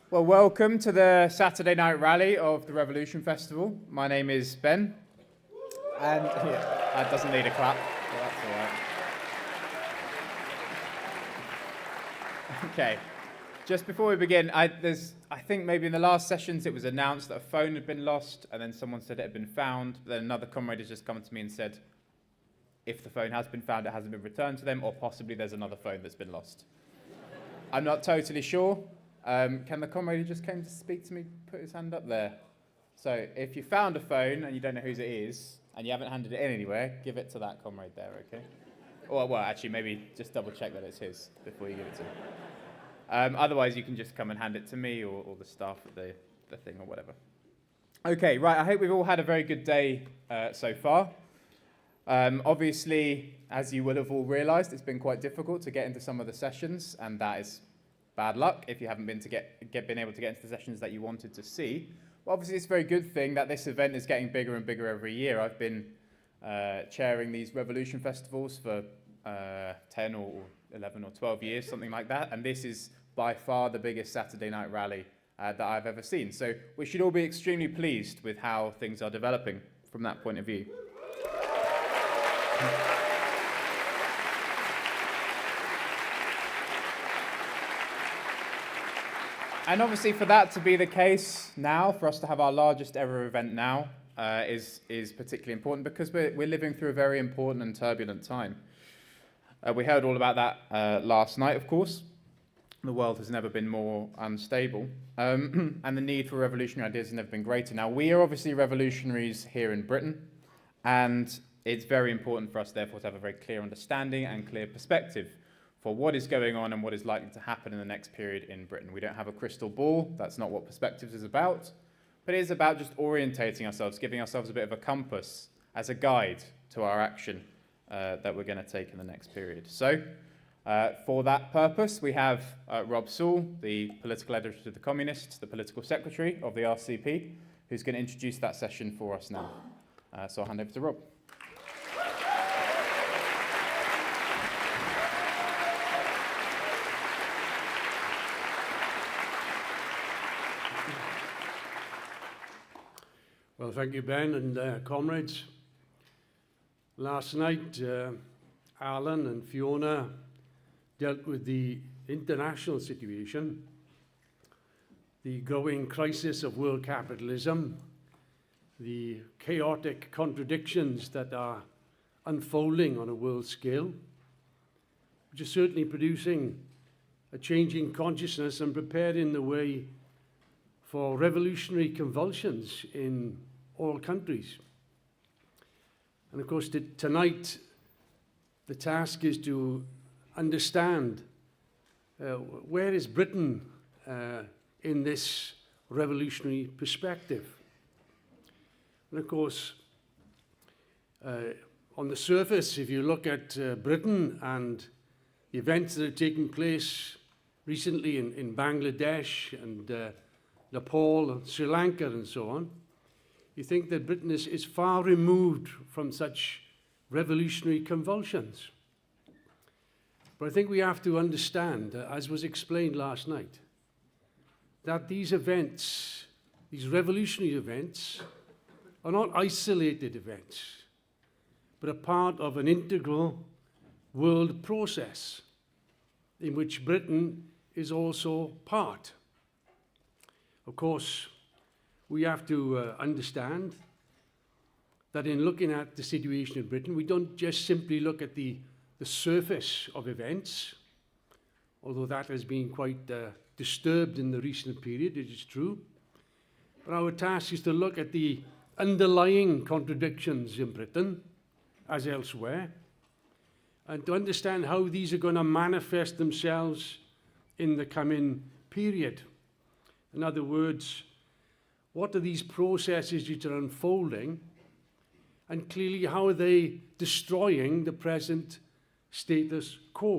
Well, welcome to the Saturday night rally of the Revolution Festival. My name is Ben, and that doesn't need a clap, but that's all right. Okay, just before we begin, I think maybe in the last sessions it was announced that a phone had been lost, and then someone said it had been found. Then another comrade has just come to me and said, if the phone has been found, it hasn't been returned to them, or possibly there's another phone that's been lost. I'm not totally sure. Can the comrade who just came to speak to me put his hand up there? So if you found a phone and you don't know whose it is, and you haven't handed it in anywhere, give it to that comrade there, okay? Or, well, actually, maybe just double check that it's his before you give it to him. Otherwise, you can just come and hand it to me or the staff at the thing or whatever. Okay, right, I hope we've all had a very good day so far. Obviously, as you will have all realised, it's been quite difficult to get into some of the sessions, and that is bad luck if you haven't been able to get into the sessions that you wanted to see. Well, obviously, it's a very good thing that this event is getting bigger and bigger every year. I've been chairing these Revolution festivals for 10 or 11 or 12 years, something like that, and this is by far the biggest Saturday night rally that I've ever seen. So we should all be extremely pleased with how things are developing from that point of view. And obviously for that to be the case now, for us to have our largest ever event now, is particularly important because we're living through a very important and turbulent time. We heard all about that last night, of course. The world has never been more unstable, and the need for revolutionary ideas has never been greater. Now, we are obviously revolutionaries here in Britain, and it's very important for us, therefore, to have a very clear understanding and clear perspective for what is going on and what is likely to happen in the next period in Britain. We don't have a crystal ball. That's not what Perspectives is about. But it is about just orientating ourselves, giving ourselves a bit of a compass as a guide to our action that we're going to take in the next period. So, for that purpose, we have Rob Sewell, the political editor of The Communists, the political secretary of the RCP, who's going to introduce that session for us now. So I'll hand over to Rob. Well, thank you, Ben, and comrades. Last night, Alan and Fiona dealt with the international situation, the growing crisis of world capitalism, the chaotic contradictions that are unfolding on a world scale, which is certainly producing a changing consciousness and preparing the way for revolutionary convulsions in all countries. And of course, tonight, the task is to understand where is Britain in this revolutionary perspective. And of course, on the surface, if you look at Britain and the events that have taken place recently in Bangladesh and Nepal, Sri Lanka, and so on, you think that Britain is far removed from such revolutionary convulsions. But I think we have to understand, as was explained last night, that these events, these revolutionary events, are not isolated events, but a part of an integral world process in which Britain is also part. Of course, we have to understand that in looking at the situation in Britain, we don't just simply look at the surface of events, although that has been quite disturbed in the recent period, it is true. But our task is to look at the underlying contradictions in Britain, as elsewhere, and to understand how these are going to manifest themselves in the coming period. In other words, what are these processes which are unfolding, and clearly how are they destroying the present status quo?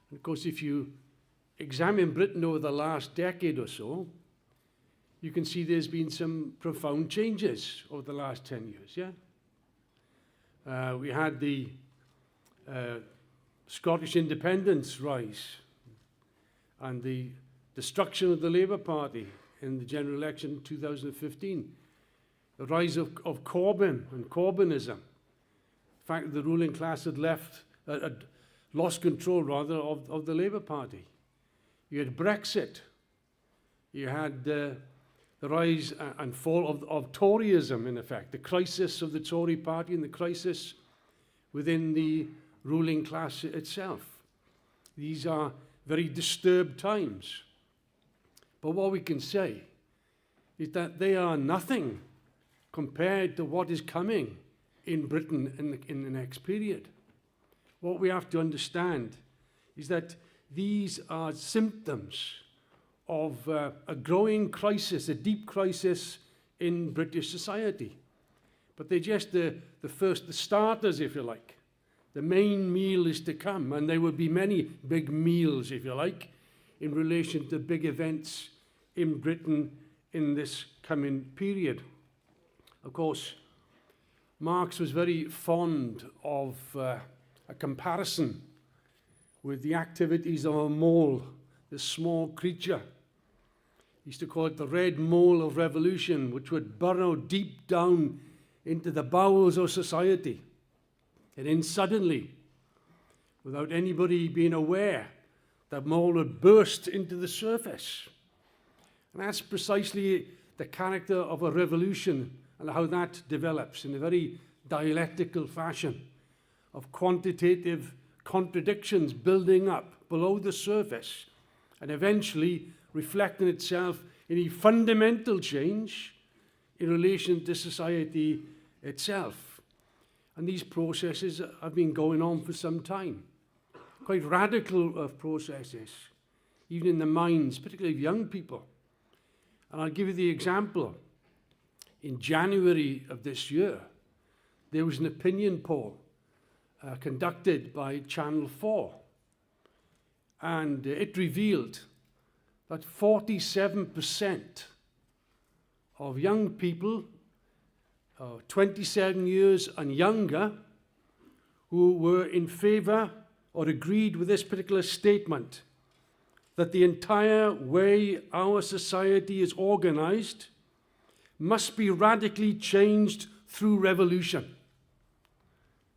And of course, if you examine Britain over the last decade or so, you can see there's been some profound changes over the last 10 years, yeah? We had the Scottish independence rise and the destruction of the Labour Party in the general election in 2015, the rise of Corbyn and Corbynism, the fact that the ruling class had lost control, rather, of the Labour Party. You had Brexit. You had the rise and fall of Toryism, in effect, the crisis of the Tory party and the crisis within the ruling class itself. These are very disturbed times. But what we can say is that they are nothing compared to what is coming in Britain in the next period. What we have to understand is that these are symptoms of a growing crisis, a deep crisis in British society. But they're just the starters, if you like. The main meal is to come, and there will be many big meals, if you like, in relation to big events in Britain in this coming period. Of course, Marx was very fond of a comparison with the activities of a mole, this small creature. He used to call it the red mole of revolution, which would burrow deep down into the bowels of society. And then suddenly, without anybody being aware, that mole would burst into the surface. And that's precisely the character of a revolution and how that develops in a very dialectical fashion of quantitative contradictions building up below the surface and eventually reflecting itself in a fundamental change in relation to society itself. And these processes have been going on for some time. Quite radical processes, even in the minds, particularly of young people. And I'll give you the example. In January of this year, there was an opinion poll conducted by Channel 4. And it revealed that 47% of young people 27 years and younger who were in favour or agreed with this particular statement, that the entire way our society is organised must be radically changed through revolution.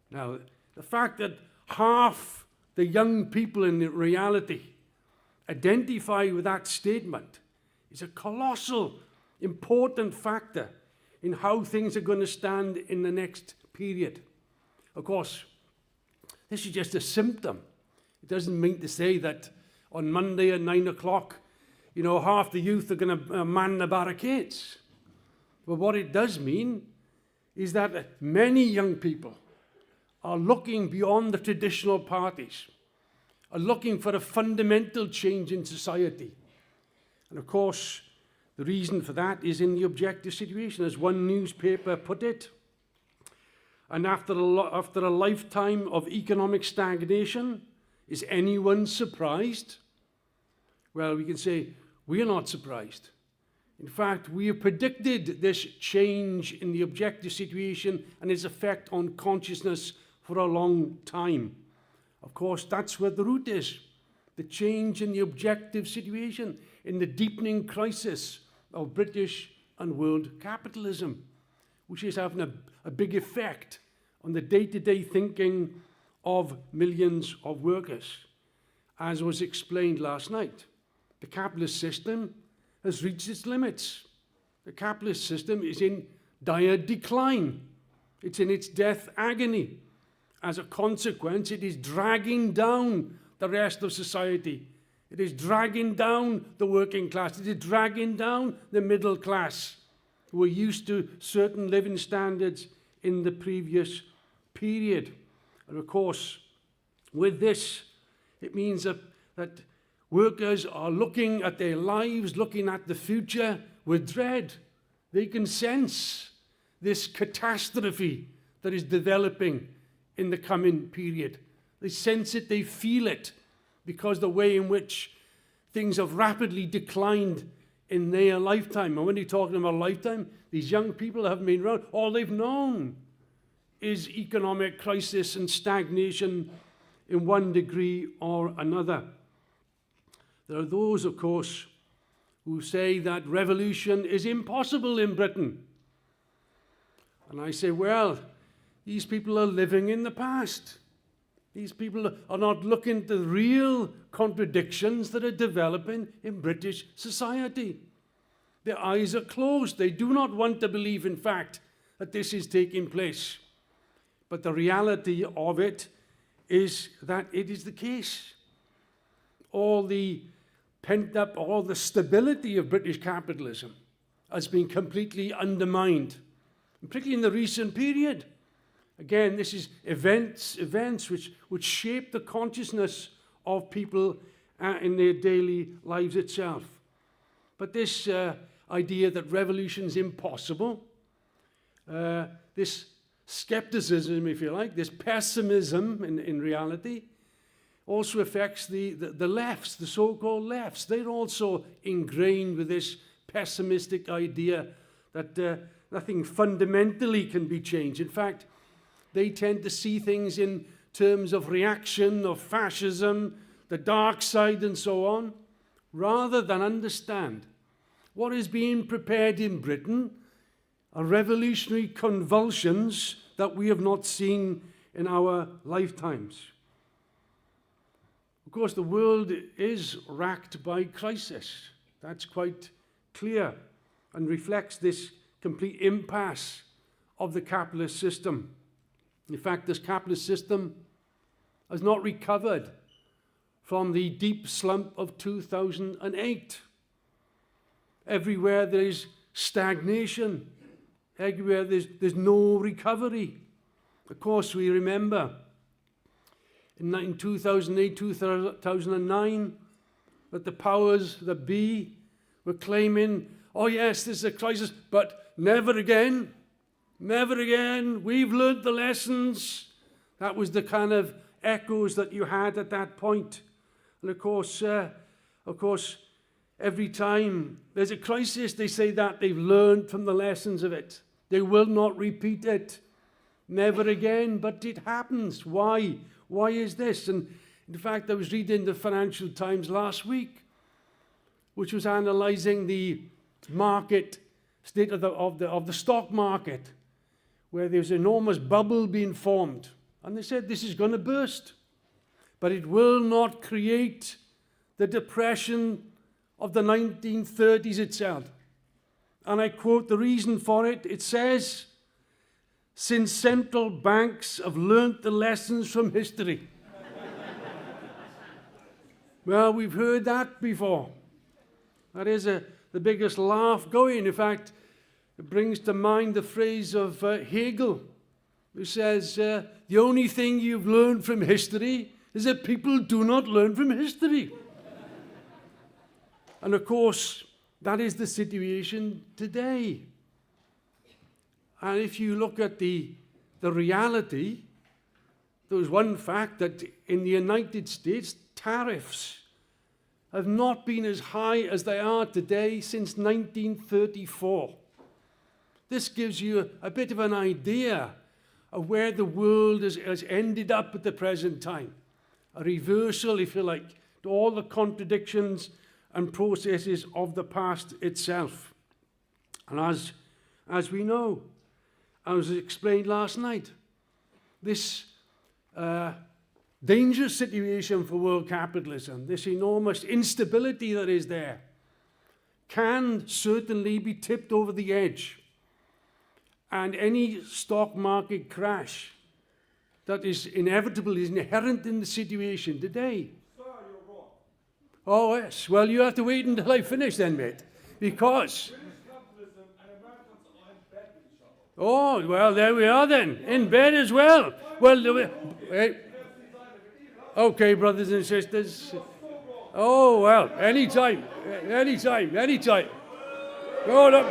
Now, the fact that half the young people in reality identify with that statement is a colossal, important factor in how things are going to stand in the next period. Of course, this is just a symptom. It doesn't mean to say that on Monday at 9 o'clock, half the youth are going to man the barricades. But what it does mean is that many young people are looking beyond the traditional parties, are looking for a fundamental change in society. And of course, the reason for that is in the objective situation, as one newspaper put it. And after a lifetime of economic stagnation, is anyone surprised? Well, we can say we are not surprised. In fact, we have predicted this change in the objective situation and its effect on consciousness for a long time. Of course, that's where the root is. The change in the objective situation, in the deepening crisis of British and world capitalism, which is having a big effect on the day-to-day thinking of millions of workers. As was explained last night, the capitalist system has reached its limits. The capitalist system is in dire decline. It's in its death agony. As a consequence, it is dragging down the rest of society. It is dragging down the working class. It is dragging down the middle class, who are used to certain living standards in the previous period. And of course, with this, it means that workers are looking at their lives, looking at the future with dread. They can sense this catastrophe that is developing in the coming period. They sense it, they feel it, because the way in which things have rapidly declined in their lifetime. And when you're talking about lifetime, these young people haven't been around. All they've known is economic crisis and stagnation in one degree or another. There are those, of course, who say that revolution is impossible in Britain. And I say, well, these people are living in the past. These people are not looking at the real contradictions that are developing in British society. Their eyes are closed. They do not want to believe, in fact, that this is taking place. But the reality of it is that it is the case. All the pent-up, all the stability of British capitalism has been completely undermined, particularly in the recent period. Again, this is events which shape the consciousness of people in their daily lives itself. But this idea that revolution is impossible, this skepticism, if you like, this pessimism in reality, also affects the lefts, the so-called lefts. They're also ingrained with this pessimistic idea that nothing fundamentally can be changed. In fact, they tend to see things in terms of reaction, of fascism, the dark side and so on, rather than understand what is being prepared in Britain are revolutionary convulsions that we have not seen in our lifetimes. Of course, the world is racked by crisis. That's quite clear and reflects this complete impasse of the capitalist system. In fact, this capitalist system has not recovered from the deep slump of 2008. Everywhere there is stagnation. Everywhere there's no recovery. Of course, we remember in 2008, 2009, that the powers that be were claiming, oh yes, this is a crisis, but never again. Never again. We've learned the lessons. That was the kind of echoes that you had at that point. And of course, every time there's a crisis, they say that they've learned from the lessons of it. They will not repeat it. Never again. But it happens. Why? Why is this? And in fact, I was reading the Financial Times last week, which was analysing the market state of the stock market, where there's an enormous bubble being formed. And they said this is going to burst. But it will not create the depression of the 1930s itself. And I quote the reason for it. It says, since central banks have learnt the lessons from history. Well, we've heard that before. That is the biggest laugh going. In fact, it brings to mind the phrase of Hegel, who says, the only thing you've learned from history is that people do not learn from history. And of course, that is the situation today. And if you look at the reality, there was one fact that in the United States, tariffs have not been as high as they are today since 1934. This gives you a bit of an idea of where the world has ended up at the present time. A reversal, if you like, to all the contradictions and processes of the past itself. And as we know, as explained last night, this dangerous situation for world capitalism, this enormous instability that is there, can certainly be tipped over the edge. And any stock market crash that is inevitable, is inherent in the situation today. Sir, you're wrong. Oh, yes. Well, you have to wait until I finish then, mate. Because... British capitalism and Americans are in bed with each other. Oh, well, there we are then. In bed as well. Well, wait. Okay, brothers and sisters. Oh, well, anytime. Anytime. Anytime. Go on.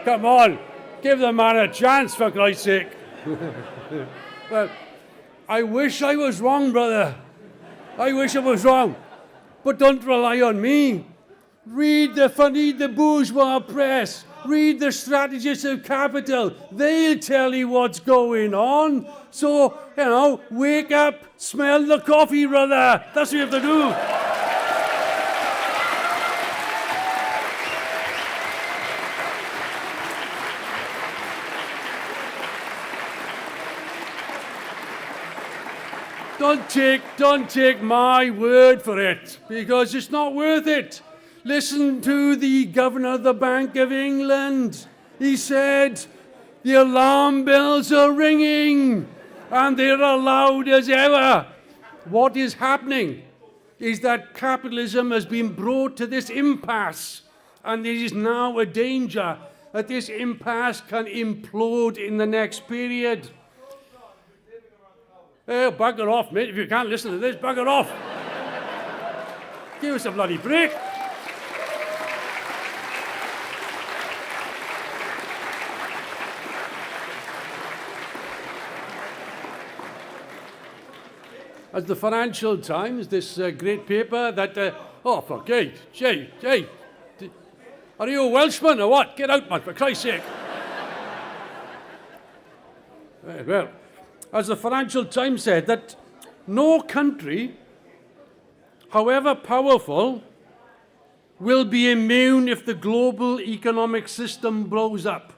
Come on. Give the man a chance, for Christ's sake. Well, I wish I was wrong, brother. I wish I was wrong. But don't rely on me. Read the bourgeois press. Read the strategists of capital. They'll tell you what's going on. So, wake up, smell the coffee, brother. That's what you have to do. Don't take my word for it, because it's not worth it. Listen to the Governor of the Bank of England. He said, the alarm bells are ringing, and they're as loud as ever. What is happening is that capitalism has been brought to this impasse, and there is now a danger that this impasse can implode in the next period. Hey, bugger off, mate. If you can't listen to this, bugger off. Give us a bloody break. As the Financial Times, this great paper that, oh, for Jay, are you a Welshman or what? Get out, man, for Christ's sake. Well, as the Financial Times said, that no country, however powerful, will be immune if the global economic system blows up.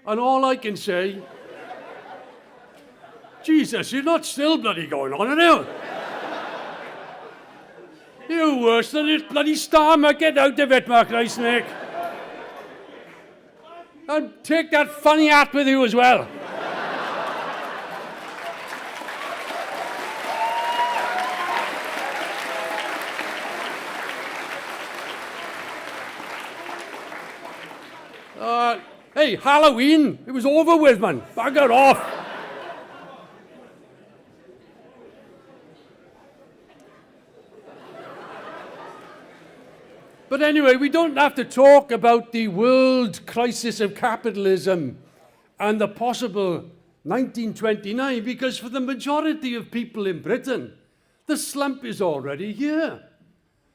And all I can say, Jesus, you're not still bloody going on, are you? You're worse than this bloody Starmer. Get out of it, for Christ's sake. And take that funny hat with you as well. Hey, Halloween, it was over with, man. Bugger off. But anyway, we don't have to talk about the world crisis of capitalism and the possible 1929, because for the majority of people in Britain, the slump is already here.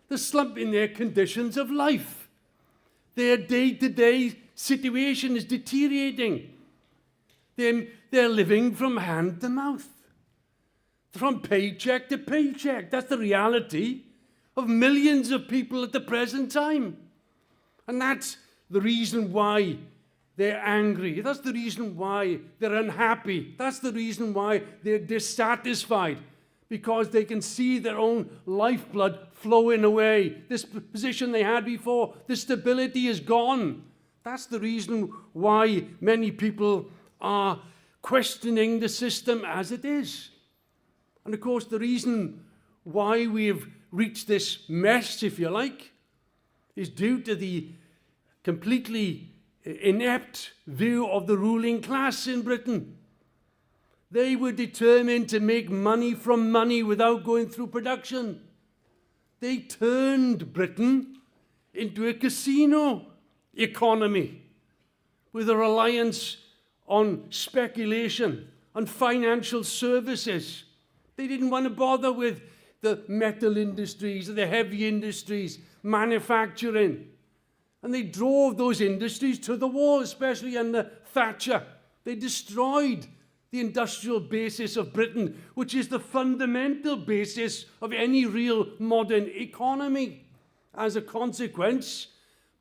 The slump in their conditions of life. Their day-to-day situation is deteriorating. They're living from hand to mouth, from paycheck to paycheck. That's the reality of millions of people at the present time. And that's the reason why they're angry. That's the reason why they're unhappy. That's the reason why they're dissatisfied, because they can see their own lifeblood flowing away. This position they had before, the stability is gone. That's the reason why many people are questioning the system as it is. And of course, the reason why we've reached this mess, if you like, is due to the completely inept view of the ruling class in Britain. They were determined to make money from money without going through production. They turned Britain into a casino economy with a reliance on speculation, on financial services. They didn't want to bother with the metal industries, the heavy industries, manufacturing. And they drove those industries to the wall, especially under Thatcher. They destroyed the industrial basis of Britain, which is the fundamental basis of any real modern economy. As a consequence,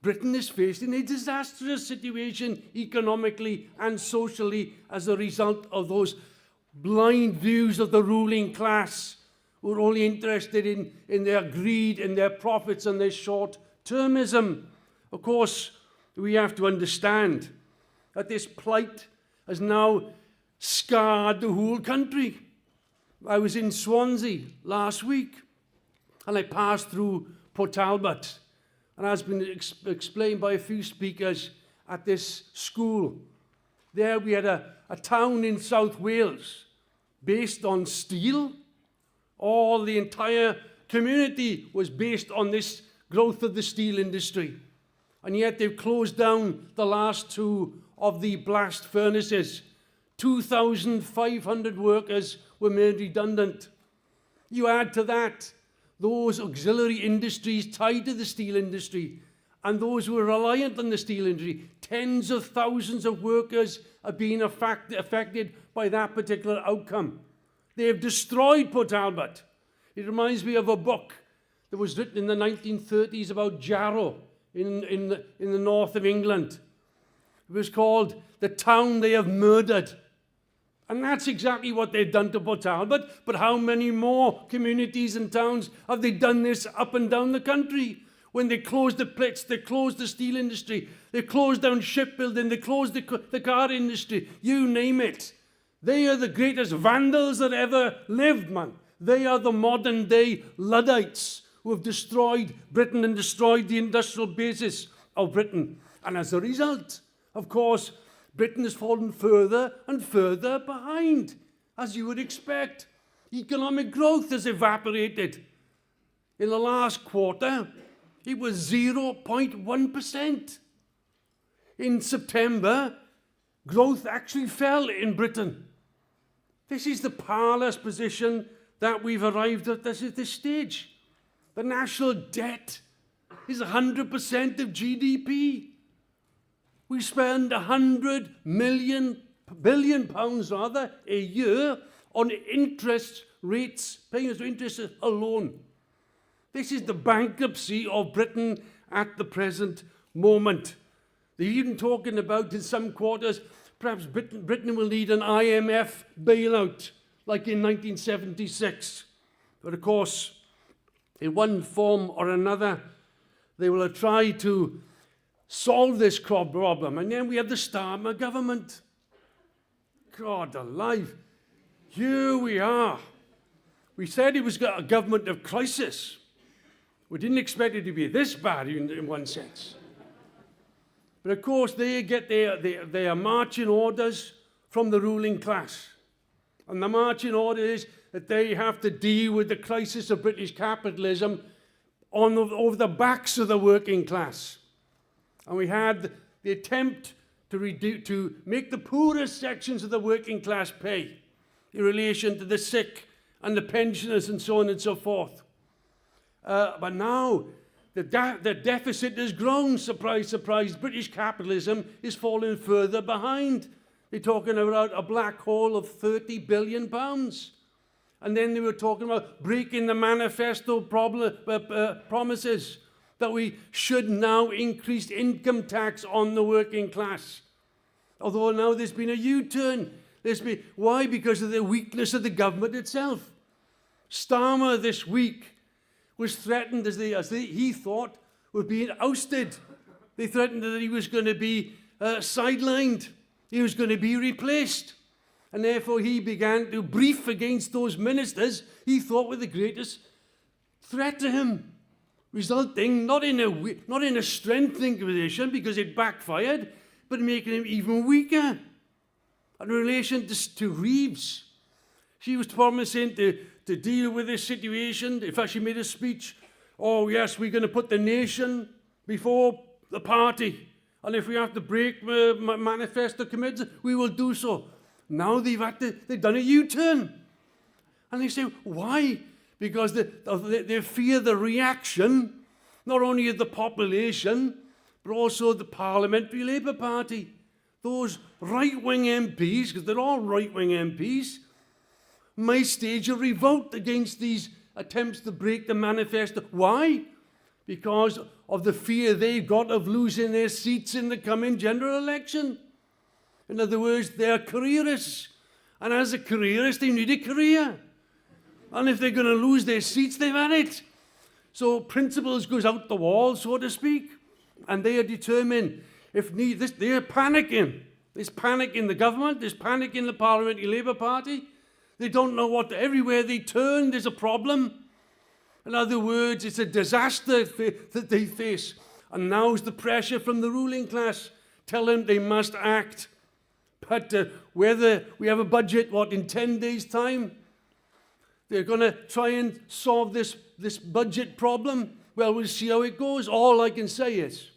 Britain is facing a disastrous situation economically and socially as a result of those blind views of the ruling class who are only interested in their greed and their profits and their short-termism. Of course, we have to understand that this plight has now scarred the whole country. I was in Swansea last week, and I passed through Port Talbot, and as been explained by a few speakers at this school, there we had a town in South Wales based on steel. All the entire community was based on this growth of the steel industry. And yet they've closed down the last two of the blast furnaces. 2,500 workers were made redundant. You add to that those auxiliary industries tied to the steel industry and those who are reliant on the steel industry. Tens of thousands of workers are being affected by that particular outcome. They have destroyed Port Talbot. It reminds me of a book that was written in the 1930s about Zarah in the north of England. It was called The Town They Have Murdered. And that's exactly what they've done to Port Talbot. But how many more communities and towns have they done this up and down the country? When they closed the pits, they closed the steel industry, they closed down shipbuilding, they closed the car industry, you name it. They are the greatest vandals that ever lived, man. They are the modern day Luddites who have destroyed Britain and destroyed the industrial basis of Britain. And as a result, of course, Britain has fallen further and further behind, as you would expect. Economic growth has evaporated. In the last quarter, it was 0.1%. In September, growth actually fell in Britain. This is the parlous position that we've arrived at this stage. The national debt is 100% of GDP. We spend 100 billion pounds rather a year on interest rates, payments to interest alone. This is the bankruptcy of Britain at the present moment. They're even talking about in some quarters, perhaps Britain will need an IMF bailout, like in 1976. But of course, in one form or another, they will try to solve this problem. And then we have the Starmer government. God alive. Here we are. We said it was a government of crisis. We didn't expect it to be this bad in one sense. But of course, they get their marching orders from the ruling class. And the marching order is that they have to deal with the crisis of British capitalism over the backs of the working class. And we had the attempt to make the poorest sections of the working class pay in relation to the sick and the pensioners and so on and so forth. But now the deficit has grown. Surprise, surprise. British capitalism is falling further behind. They're talking about a black hole of £30 billion. And then they were talking about breaking the manifesto promises that we should now increase income tax on the working class. Although now there's been a U-turn. Why? Because of the weakness of the government itself. Starmer this week was threatened, as he thought, with being ousted. They threatened that he was going to be sidelined. He was going to be replaced. And therefore he began to brief against those ministers he thought were the greatest threat to him, resulting not in a strengthening position because it backfired, but making him even weaker. In relation to Reeves, she was promising to deal with this situation. In fact, she made a speech, oh yes, we're going to put the nation before the party. And if we have to break manifesto commitments, we will do so. Now they've done a U-turn. And they say, why? Because they fear the reaction, not only of the population, but also the Parliamentary Labour Party. Those right-wing MPs, because they're all right-wing MPs, may stage a revolt against these attempts to break the manifesto. Why? Because of the fear they've got of losing their seats in the coming general election. In other words, they're careerists. And as a careerist, they need a career. And if they're going to lose their seats, they've had it. So principles goes out the wall, so to speak. And they are determined, if need, they're panicking. There's panic in the government. There's panic in the Parliamentary Labour Party. They don't know everywhere they turn, there's a problem. In other words, it's a disaster that they face. And now's the pressure from the ruling class. Tell them they must act. But whether we have a budget, in 10 days' time, they're going to try and solve this budget problem. Well, we'll see how it goes. All I can say is,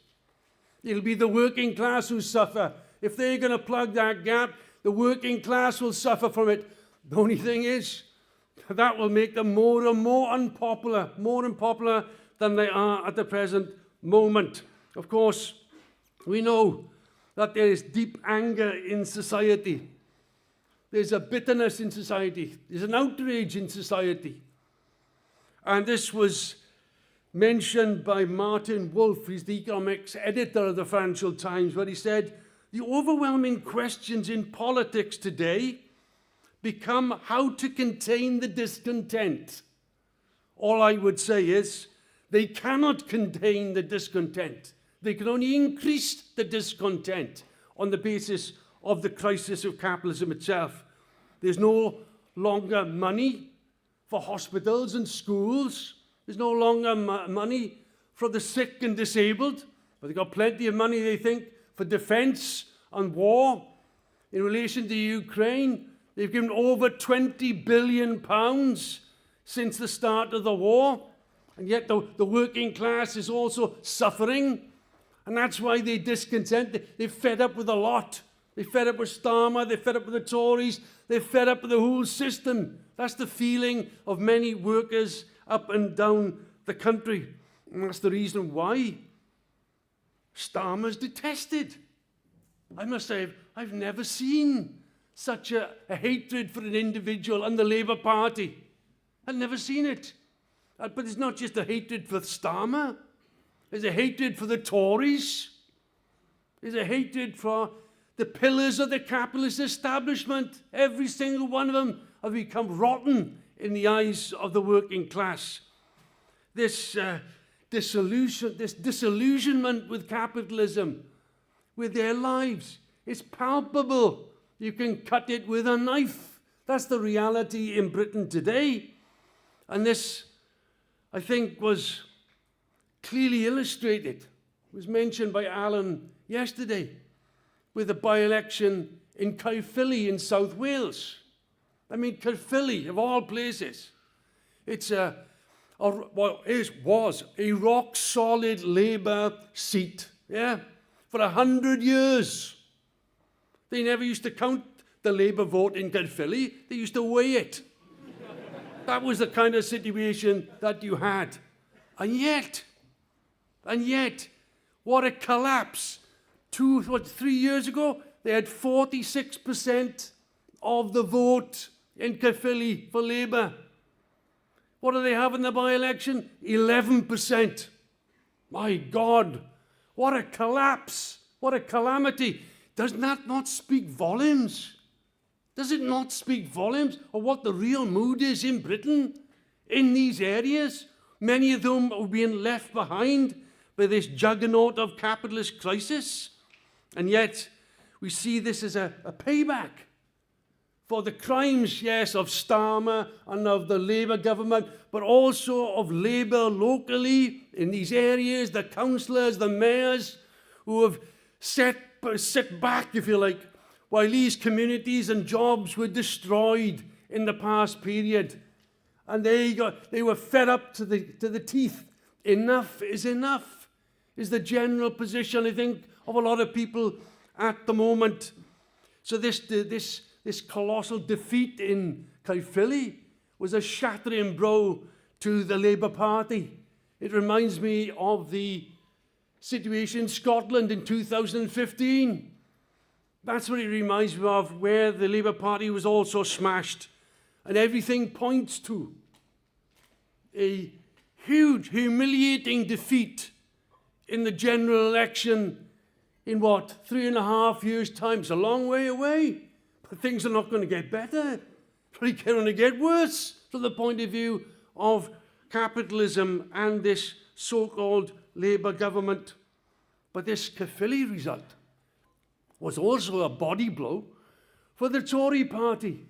it'll be the working class who suffer. If they're going to plug that gap, the working class will suffer from it. The only thing is, that will make them more and more unpopular than they are at the present moment. Of course, we know that there is deep anger in society. There's a bitterness in society. There's an outrage in society. And this was mentioned by Martin Wolf, he's the economics editor of the Financial Times, where he said, the overwhelming questions in politics today become how to contain the discontent. All I would say is they cannot contain the discontent. They can only increase the discontent on the basis of the crisis of capitalism itself. There's no longer money for hospitals and schools. There's no longer money for the sick and disabled. But they've got plenty of money, they think, for defense and war. In relation to Ukraine, they've given over £20 billion since the start of the war. And yet the working class is also suffering. And that's why they're discontent. They're fed up with a lot. They're fed up with Starmer. They're fed up with the Tories. They're fed up with the whole system. That's the feeling of many workers up and down the country. And that's the reason why Starmer's detested. I must say, I've never seen such a hatred for an individual and the Labour Party. I've never seen it. But it's not just a hatred for Starmer. There's a hatred for the Tories. There's a hatred for the pillars of the capitalist establishment. Every single one of them have become rotten in the eyes of the working class. This disillusionment with capitalism, with their lives, is palpable. You can cut it with a knife. That's the reality in Britain today. And this, I think, was clearly illustrated. It was mentioned by Alan yesterday with the by-election in Caerphilly in South Wales. I mean, Caerphilly, of all places, it's was a rock-solid Labour seat, yeah, for 100 years. They never used to count the Labour vote in Caerphilly. They used to weigh it. That was the kind of situation that you had. And yet, what a collapse. 3 years ago, they had 46% of the vote in Caerphilly for Labour. What do they have in the by-election? 11%. My God, what a collapse. What a calamity. Does that not speak volumes? Does it not speak volumes of what the real mood is in Britain in these areas? Many of them are being left behind by this juggernaut of capitalist crisis. And yet, we see this as a payback for the crimes, yes, of Starmer and of the Labour government, but also of Labour locally in these areas, the councillors, the mayors, who have set back, if you like, while these communities and jobs were destroyed in the past period. And they were fed up to the teeth. Enough is the general position, I think, of a lot of people at the moment. So this colossal defeat in Caerphilly was a shattering blow to the Labour Party. It reminds me of the situation in Scotland in 2015. That's what it reminds me of, where the Labour Party was also smashed. And everything points to a huge, humiliating defeat in the general election in 3.5 years' time. It's a long way away, but things are not going to get better. They're going to get worse from the point of view of capitalism and this so-called Labour government. But this Caerphilly result was also a body blow for the Tory party.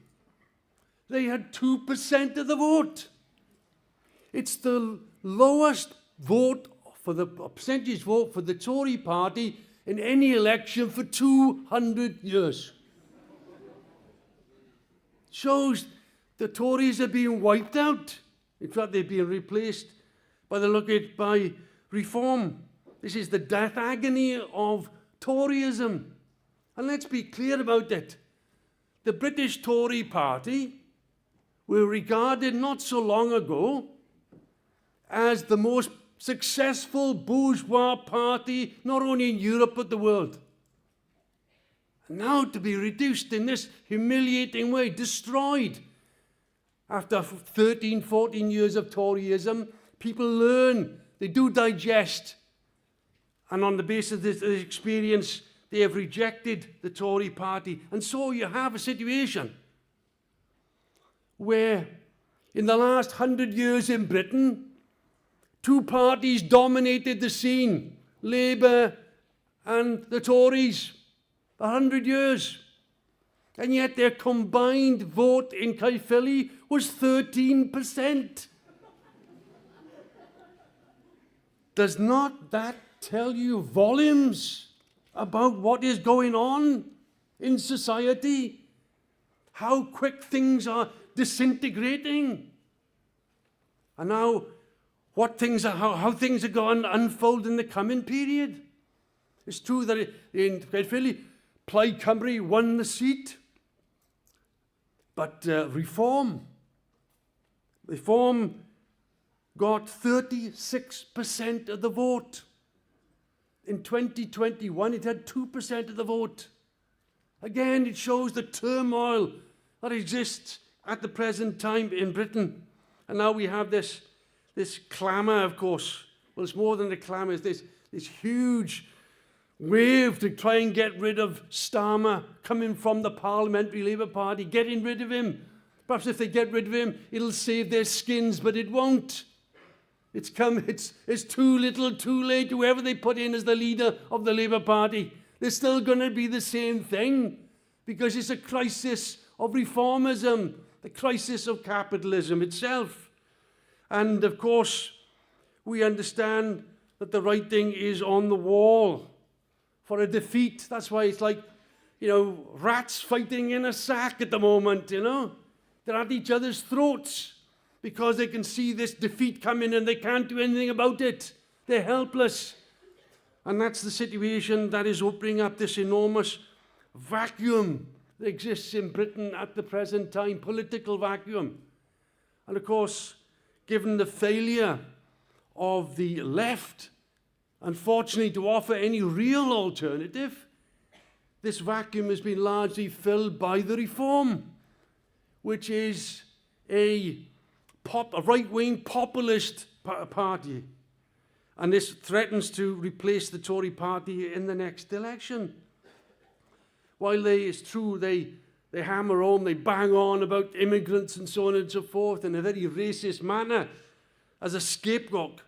They had 2% of the vote. It's the lowest vote for the percentage vote for the Tory party in any election for 200 years. Shows the Tories are being wiped out. In fact, they're being replaced by reform. This is the death agony of Toryism. And let's be clear about it. The British Tory party were regarded not so long ago as the most successful bourgeois party, not only in Europe but the world. And now to be reduced in this humiliating way, destroyed. After 13, 14 years of Toryism, people learn, they do digest. And on the basis of this experience, they have rejected the Tory party. And so you have a situation where in the last 100 years in Britain, two parties dominated the scene, Labour and the Tories, 100 years. And yet their combined vote in Caerphilly was 13%. Does not that tell you volumes about what is going on in society? How quick things are disintegrating? And now, how things are going to unfold in the coming period. It's true that in Caerphilly, Plaid Cymru won the seat, but Reform got 36% of the vote. In 2021, it had 2% of the vote. Again, it shows the turmoil that exists at the present time in Britain. And now we have this clamour, of course. Well, it's more than a clamour. It's this huge wave to try and get rid of Starmer coming from the Parliamentary Labour Party, getting rid of him. Perhaps if they get rid of him, it'll save their skins, but it won't. It's too little, too late. Whoever they put in as the leader of the Labour Party, they're still going to be the same thing, because it's a crisis of reformism, the crisis of capitalism itself. And of course, we understand that the writing is on the wall for a defeat. That's why it's like, rats fighting in a sack at the moment, They're at each other's throats because they can see this defeat coming and they can't do anything about it. They're helpless. And that's the situation that is opening up this enormous vacuum that exists in Britain at the present time, political vacuum. And of course, given the failure of the left, unfortunately, to offer any real alternative, this vacuum has been largely filled by the Reform, which is a right-wing populist party. And this threatens to replace the Tory party in the next election. While it's true they hammer home, they bang on about immigrants and so on and so forth in a very racist manner as a scapegoat,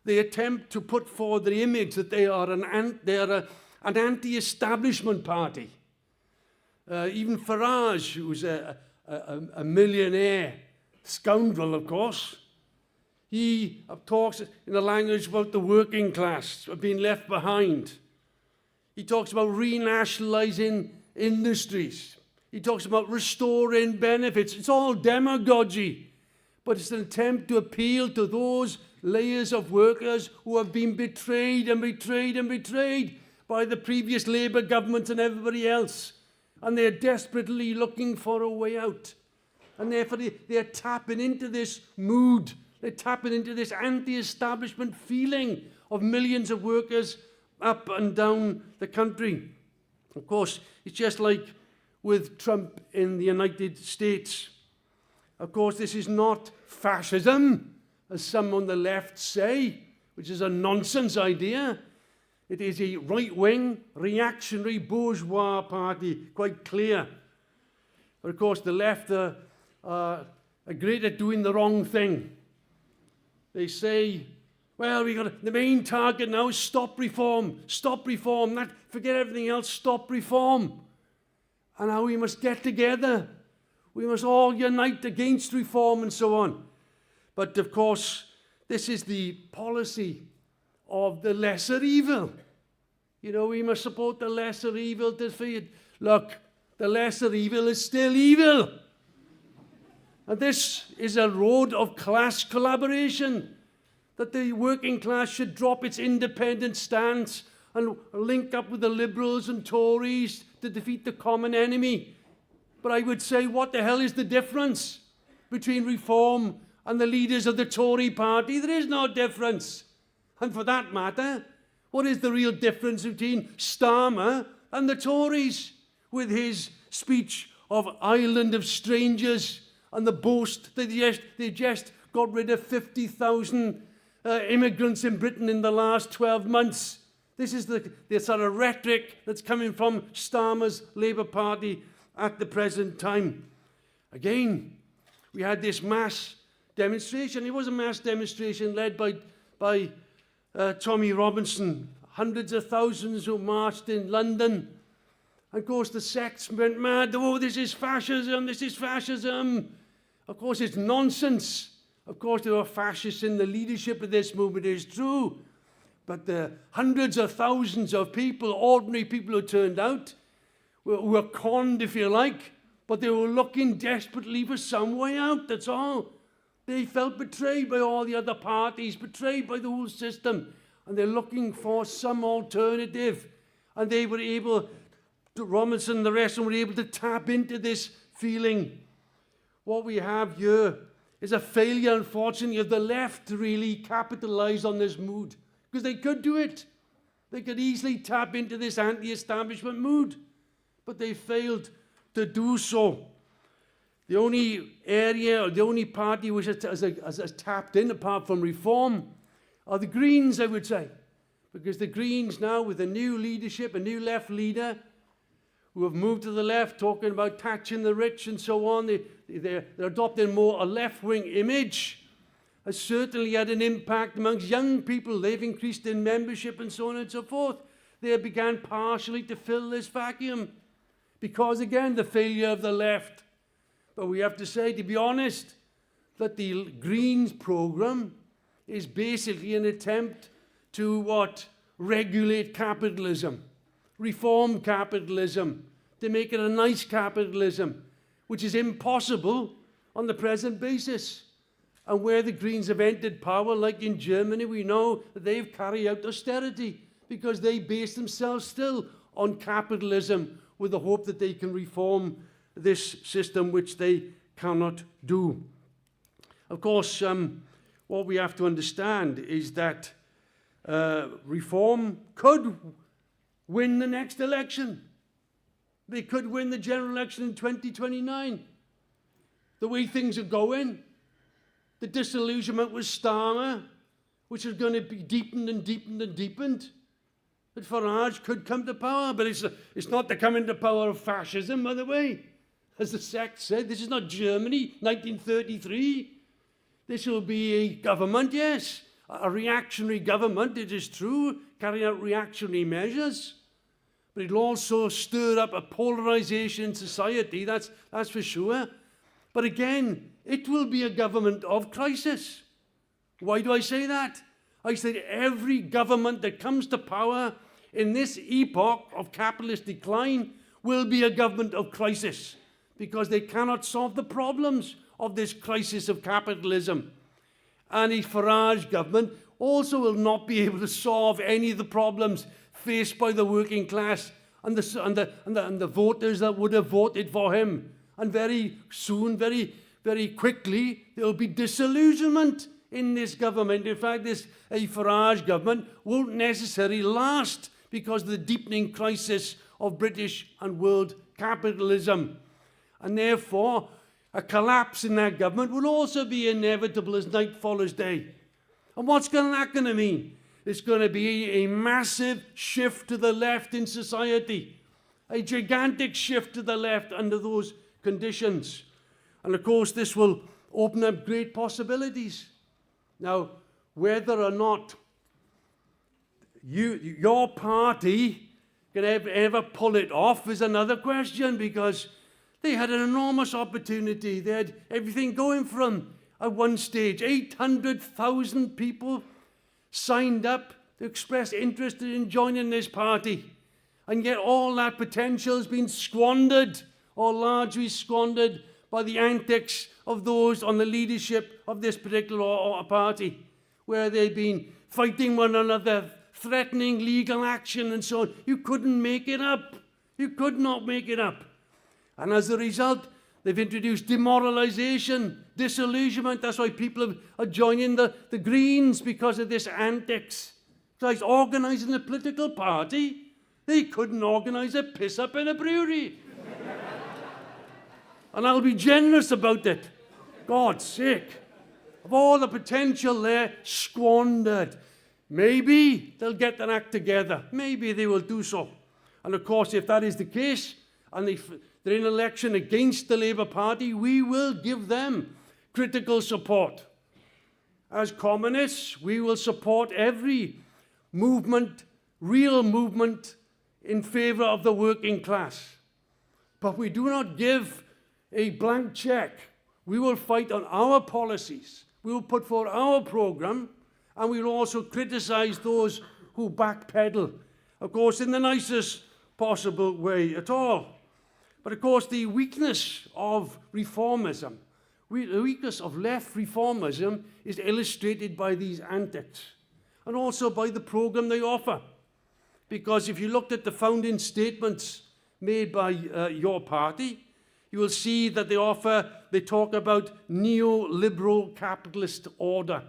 they attempt to put forward the image that they are an anti-establishment party. Even Farage, who's a millionaire scoundrel, of course, he talks in a language about the working class being left behind. He talks about renationalising industries. He talks about restoring benefits. It's all demagogy, but it's an attempt to appeal to those layers of workers who have been betrayed and betrayed and betrayed by the previous Labour government and everybody else. And they're desperately looking for a way out. And therefore they're tapping into this mood. They're tapping into this anti-establishment feeling of millions of workers up and down the country. Of course, it's just like with Trump in the United States. Of course, this is not fascism, as some on the left say, which is a nonsense idea. It is a right-wing, reactionary, bourgeois party, quite clear. But of course, the left are great at doing the wrong thing. They say, well, the main target now is stop reform, forget everything else, stop reform. And now we must get together. We must all unite against reform and so on. But of course, this is the policy of the lesser evil. We must support the lesser evil to defeat. Look, the lesser evil is still evil. And this is a road of class collaboration, that the working class should drop its independent stance and link up with the Liberals and Tories to defeat the common enemy. But I would say, what the hell is the difference between Reform and the leaders of the Tory party? There is no difference. And for that matter, what is the real difference between Starmer and the Tories, with his speech of island of strangers and the boast that they just got rid of 50,000 immigrants in Britain in the last 12 months? This is the sort of rhetoric that's coming from Starmer's Labour Party at the present time. Again, we had this mass demonstration. It was a mass demonstration led by Tommy Robinson. Hundreds of thousands who marched in London. And of course, the sects went mad. Oh, this is fascism, this is fascism. Of course, it's nonsense. Of course, there were fascists in the leadership of this movement, it is true. But the hundreds of thousands of people, ordinary people who turned out, were conned, if you like, but they were looking desperately for some way out, that's all. They felt betrayed by all the other parties, betrayed by the whole system, and they're looking for some alternative. And they were able, Robinson and the rest of them were able to tap into this feeling. What we have here is a failure, unfortunately, of the left to really capitalize on this mood. Because they could do it. They could easily tap into this anti-establishment mood. But they failed to do so. The only area, or the only party which has tapped in, apart from Reform, are the Greens, I would say. Because the Greens now, with a new leadership, a new left leader, who have moved to the left, talking about taxing the rich and so on, they're adopting more a left-wing image, has certainly had an impact amongst young people. They've increased in membership and so on and so forth. They began partially to fill this vacuum because, again, the failure of the left. But we have to say, to be honest, that the Greens programme is basically an attempt to what? Regulate capitalism, reform capitalism, to make it a nice capitalism, which is impossible on the present basis. And where the Greens have entered power, like in Germany, we know that they've carried out austerity because they base themselves still on capitalism with the hope that they can reform this system, which they cannot do. Of course, what we have to understand is that Reform could win the next election. They could win the general election in 2029. The way things are going, the disillusionment with Starmer, which is going to be deepened and deepened and deepened, that Farage could come to power, but it's not the coming to power of fascism, by the way. As the sect said, this is not Germany, 1933. This will be a government, yes, a reactionary government, it is true, carrying out reactionary measures. But it'll also stir up a polarization in society, that's for sure. But again, it will be a government of crisis. Why do I say that? I say every government that comes to power in this epoch of capitalist decline will be a government of crisis because they cannot solve the problems of this crisis of capitalism. And a Farage government also will not be able to solve any of the problems faced by the working class and the voters that would have voted for him. And very soon, very quickly, there will be disillusionment in this government. In fact, a Farage government won't necessarily last because of the deepening crisis of British and world capitalism. And therefore, a collapse in that government will also be inevitable as night follows day. And what's that going to mean? It's going to be a massive shift to the left in society, a gigantic shift to the left under those conditions. And of course, this will open up great possibilities. Now, whether or not your party can ever pull it off is another question, because they had an enormous opportunity. They had everything going for them at one stage. 800,000 people signed up to express interest in joining this party. And yet all that potential has been squandered, or largely squandered, by the antics of those on the leadership of this particular party, where they've been fighting one another, threatening legal action and so on. You couldn't make it up. You could not make it up. And as a result, they've introduced demoralization, disillusionment. That's why people are joining the Greens, because of this antics. It's like organising a political party. They couldn't organise a piss-up in a brewery. And I'll be generous about it. God's sake. Of all the potential there, squandered. Maybe they'll get their act together. Maybe they will do so. And of course, if that is the case, and they're in election against the Labour Party, we will give them critical support. As communists, we will support every movement, real movement, in favour of the working class. But we do not give a blank cheque. We will fight on our policies. We will put forward our programme, and we will also criticise those who backpedal, of course, in the nicest possible way at all. But of course, the weakness of reformism, the weakness of left reformism is illustrated by these antics, and also by the programme they offer. Because if you looked at the founding statements made by your party, you will see that they talk about neoliberal capitalist order,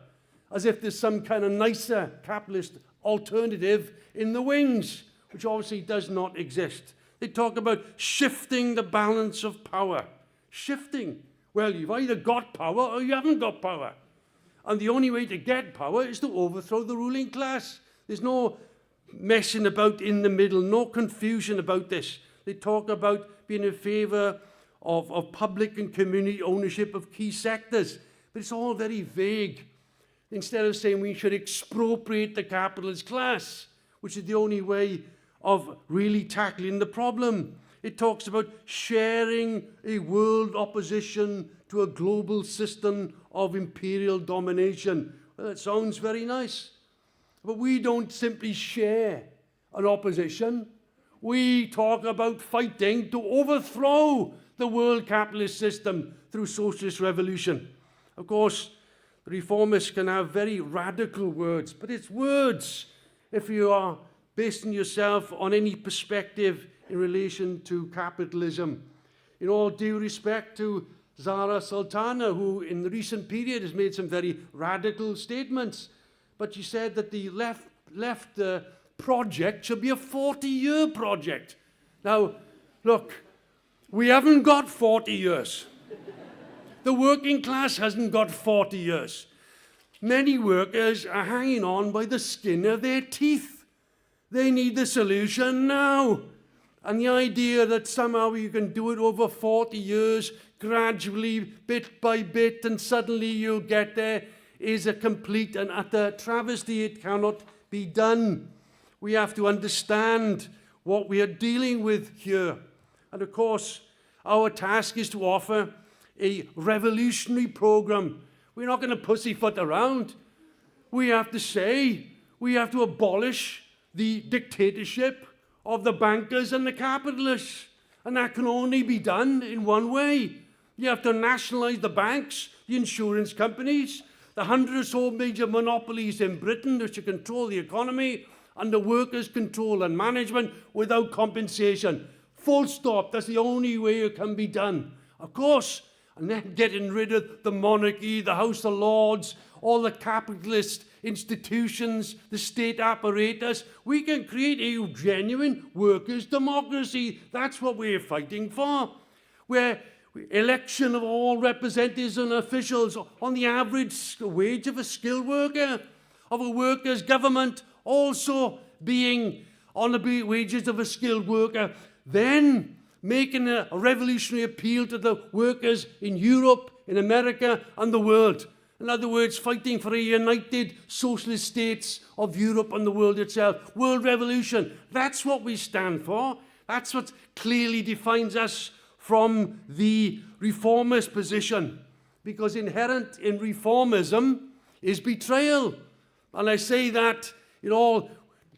as if there's some kind of nicer capitalist alternative in the wings, which obviously does not exist. They talk about shifting the balance of power. Shifting. Well, you've either got power or you haven't got power. And the only way to get power is to overthrow the ruling class. There's no messing about in the middle, no confusion about this. They talk about being in favour of public and community ownership of key sectors. But it's all very vague. Instead of saying we should expropriate the capitalist class, which is the only way of really tackling the problem. It talks about sharing a world opposition to a global system of imperial domination. Well, that sounds very nice. But we don't simply share an opposition. We talk about fighting to overthrow the world capitalist system through socialist revolution. Of course, the reformists can have very radical words, but it's words if you are basing yourself on any perspective in relation to capitalism. In all due respect to Zarah Sultana, who in the recent period has made some very radical statements, but she said that the left project should be a 40-year project. Now, look, we haven't got 40 years. The working class hasn't got 40 years. Many workers are hanging on by the skin of their teeth. They need the solution now. And the idea that somehow you can do it over 40 years, gradually, bit by bit, and suddenly you'll get there, is a complete and utter travesty. It cannot be done. We have to understand what we are dealing with here. And of course, our task is to offer a revolutionary program. We're not going to pussyfoot around. We have to say, we have to abolish the dictatorship of the bankers and the capitalists. And that can only be done in one way. You have to nationalise the banks, the insurance companies, the 100 or so major monopolies in Britain which control the economy, and the workers' control and management without compensation. Full stop. That's the only way it can be done. Of course, and then getting rid of the monarchy, the House of Lords, all the capitalist institutions, the state apparatus. We can create a genuine workers' democracy. That's what we're fighting for. Where election of all representatives and officials on the average wage of a skilled worker, of a workers' government also being on the wages of a skilled worker, then making a revolutionary appeal to the workers in Europe, in America, and the world. In other words, fighting for a united socialist states of Europe and the world itself. World revolution. That's what we stand for. That's what clearly defines us from the reformist position. Because inherent in reformism is betrayal. And I say that in all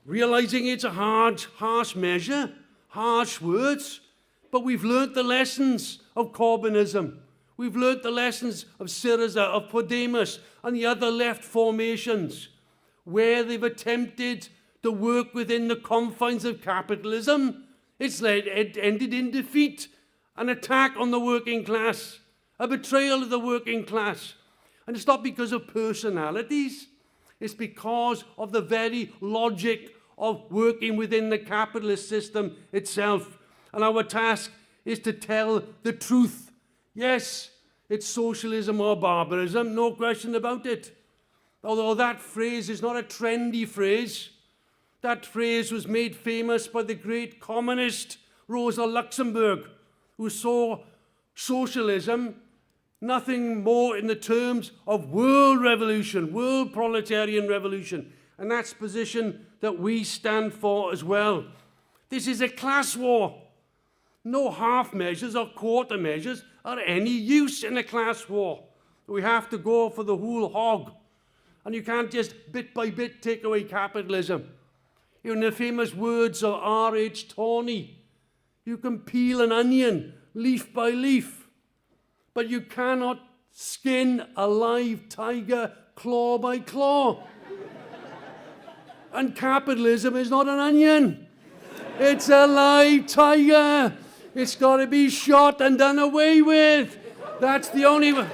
realizing it's a harsh measure, harsh words, but we've learnt the lessons of Corbynism. We've learnt the lessons of Syriza, of Podemos, and the other left formations, where they've attempted to work within the confines of capitalism. It ended in defeat, an attack on the working class, a betrayal of the working class. And it's not because of personalities. It's because of the very logic of working within the capitalist system itself. And our task is to tell the truth. Yes, it's socialism or barbarism, no question about it. Although that phrase is not a trendy phrase. That phrase was made famous by the great communist Rosa Luxemburg, who saw socialism nothing more in the terms of world revolution, world proletarian revolution. And that's the position that we stand for as well. This is a class war. No half measures or quarter measures are any use in a class war. We have to go for the whole hog. And you can't just bit by bit take away capitalism. In the famous words of R.H. Tawney, you can peel an onion leaf by leaf, but you cannot skin a live tiger claw by claw. And capitalism is not an onion. It's a live tiger. It's got to be shot and done away with. That's the only way.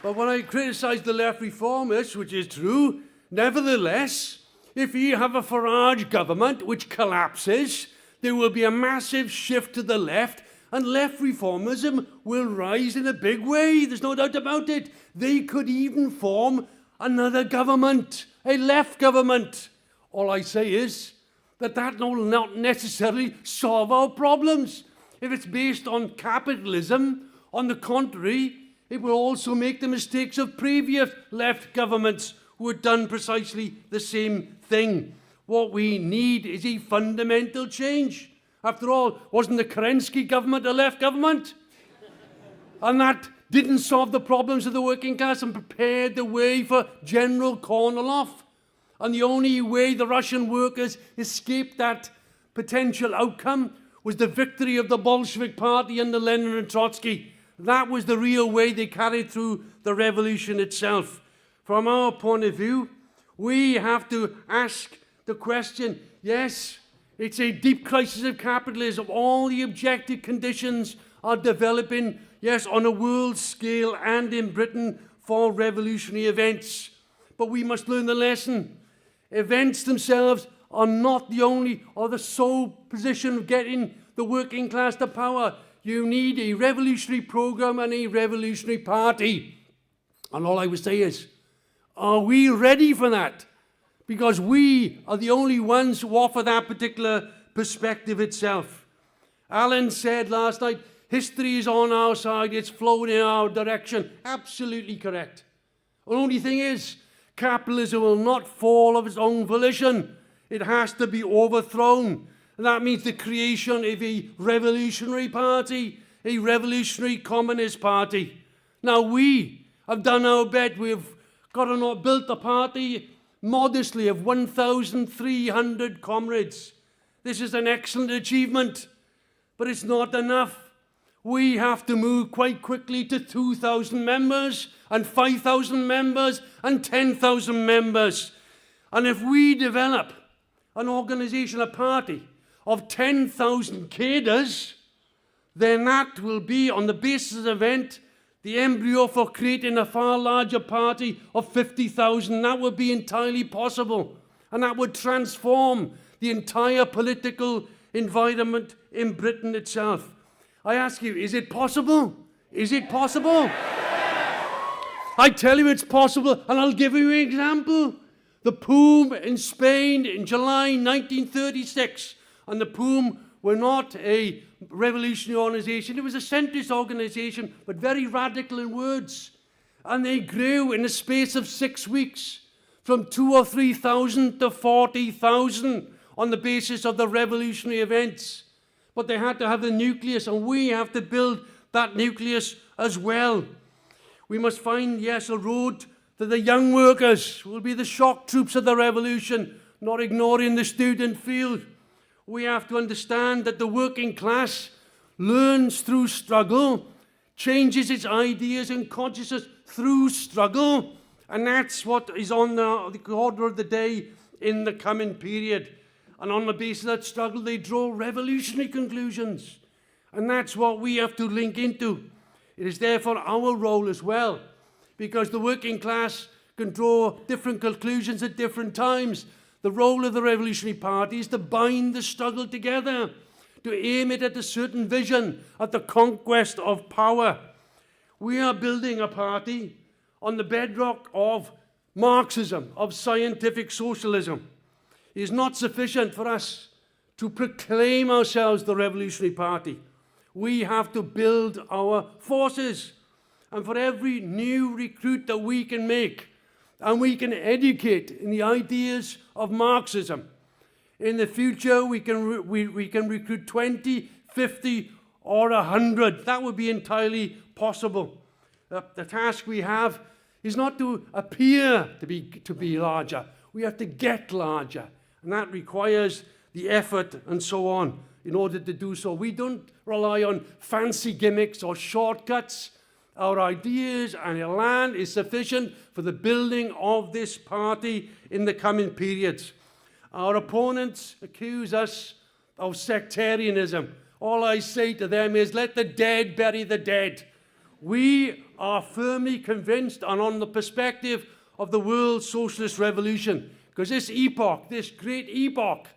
But when I criticise the left reformists, which is true, nevertheless, if you have a Farage government which collapses, there will be a massive shift to the left, and left reformism will rise in a big way. There's no doubt about it. They could even form another government, a left government. All I say is that will not necessarily solve our problems. If it's based on capitalism, on the contrary, it will also make the mistakes of previous left governments who had done precisely the same thing. What we need is a fundamental change. After all, wasn't the Kerensky government a left government? And that didn't solve the problems of the working class and prepared the way for General Kornilov. And the only way the Russian workers escaped that potential outcome was the victory of the Bolshevik Party under Lenin and Trotsky. That was the real way they carried through the revolution itself. From our point of view, we have to ask the question, yes, it's a deep crisis of capitalism. All the objective conditions are developing, yes, on a world scale and in Britain for revolutionary events. But we must learn the lesson. Events themselves are not the only or the sole position of getting the working class to power. You need a revolutionary program and a revolutionary party. And all I would say is, are we ready for that? Because we are the only ones who offer that particular perspective itself. Alan said last night, history is on our side, it's flowing in our direction. Absolutely correct. The only thing is, capitalism will not fall of its own volition. It has to be overthrown. And that means the creation of a revolutionary party, a revolutionary communist party. Now we have done our bit. We've built a party modestly of 1,300 comrades. This is an excellent achievement, but it's not enough. We have to move quite quickly to 2,000 members and 5,000 members and 10,000 members. And if we develop an organization, a party of 10,000 cadres, then that will be, on the basis of the event, the embryo for creating a far larger party of 50,000. That would be entirely possible. And that would transform the entire political environment in Britain itself. I ask you, is it possible? Is it possible? I tell you it's possible, and I'll give you an example. The POUM in Spain in July 1936, and the POUM were not a revolutionary organization. It was a centrist organization, but very radical in words. And they grew in the space of 6 weeks from 2,000 or 3,000 to 40,000 on the basis of the revolutionary events. But they had to have the nucleus, and we have to build that nucleus as well. We must find, yes, a road to the young workers who will be the shock troops of the revolution, not ignoring the student field. We have to understand that the working class learns through struggle, changes its ideas and consciousness through struggle, and that's what is on the order of the day in the coming period. And on the basis of that struggle, they draw revolutionary conclusions. And that's what we have to link into. It is therefore our role as well, because the working class can draw different conclusions at different times. The role of the Revolutionary Party is to bind the struggle together, to aim it at a certain vision, at the conquest of power. We are building a party on the bedrock of Marxism, of scientific socialism, is not sufficient for us to proclaim ourselves the Revolutionary Party. We have to build our forces. And for every new recruit that we can make, and we can educate in the ideas of Marxism, in the future we can recruit 20, 50, or 100. That would be entirely possible. The task we have is not to appear to be larger. We have to get larger. And that requires the effort and so on in order to do so. We don't rely on fancy gimmicks or shortcuts. Our ideas and our land is sufficient for the building of this party in the coming periods. Our opponents accuse us of sectarianism. All I say to them is, let the dead bury the dead. We are firmly convinced and on the perspective of the world socialist revolution, because this epoch, this great epoch,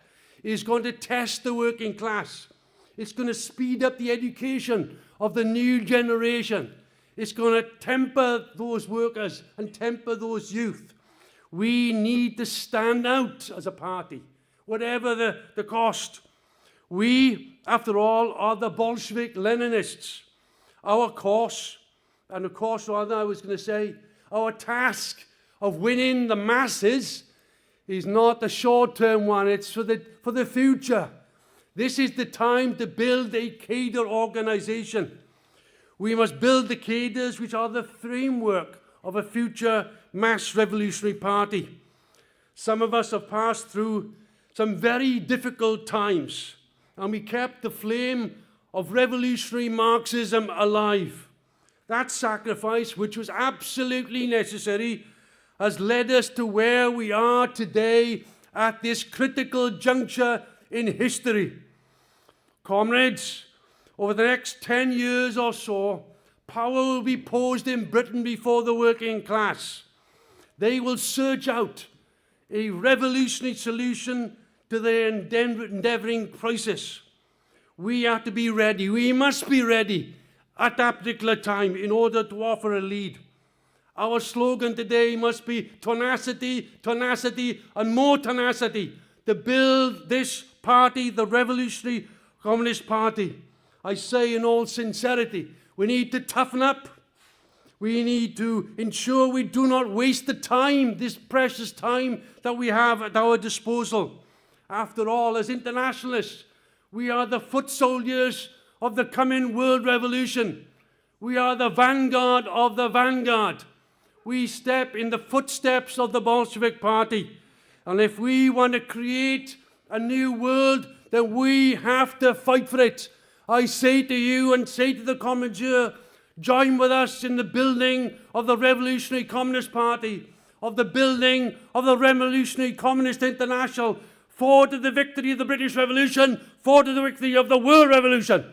is going to test the working class. It's going to speed up the education of the new generation. It's going to temper those workers and temper those youth. We need to stand out as a party, whatever the cost. We, after all, are the Bolshevik Leninists. Our course, and of course, rather, I was going to say, our task of winning the masses is not a short-term one. It's for the future. This is the time to build a cadre organization. We must build the cadres which are the framework of a future mass revolutionary party. Some of us have passed through some very difficult times, and we kept the flame of revolutionary Marxism alive. That sacrifice, which was absolutely necessary, has led us to where we are today at this critical juncture in history. Comrades, over the next 10 years or so, power will be posed in Britain before the working class. They will search out a revolutionary solution to their endeavouring crisis. We have to be ready. We must be ready at that particular time in order to offer a lead. Our slogan today must be tenacity, tenacity, and more tenacity to build this party, the Revolutionary Communist Party. I say in all sincerity, we need to toughen up. We need to ensure we do not waste the time, this precious time that we have at our disposal. After all, as internationalists, we are the foot soldiers of the coming world revolution. We are the vanguard of the vanguard. We step in the footsteps of the Bolshevik Party. And if we want to create a new world, then we have to fight for it. I say to you and say to the Commandeer, join with us in the building of the Revolutionary Communist Party, of the building of the Revolutionary Communist International, forward to the victory of the British Revolution, forward to the victory of the world revolution.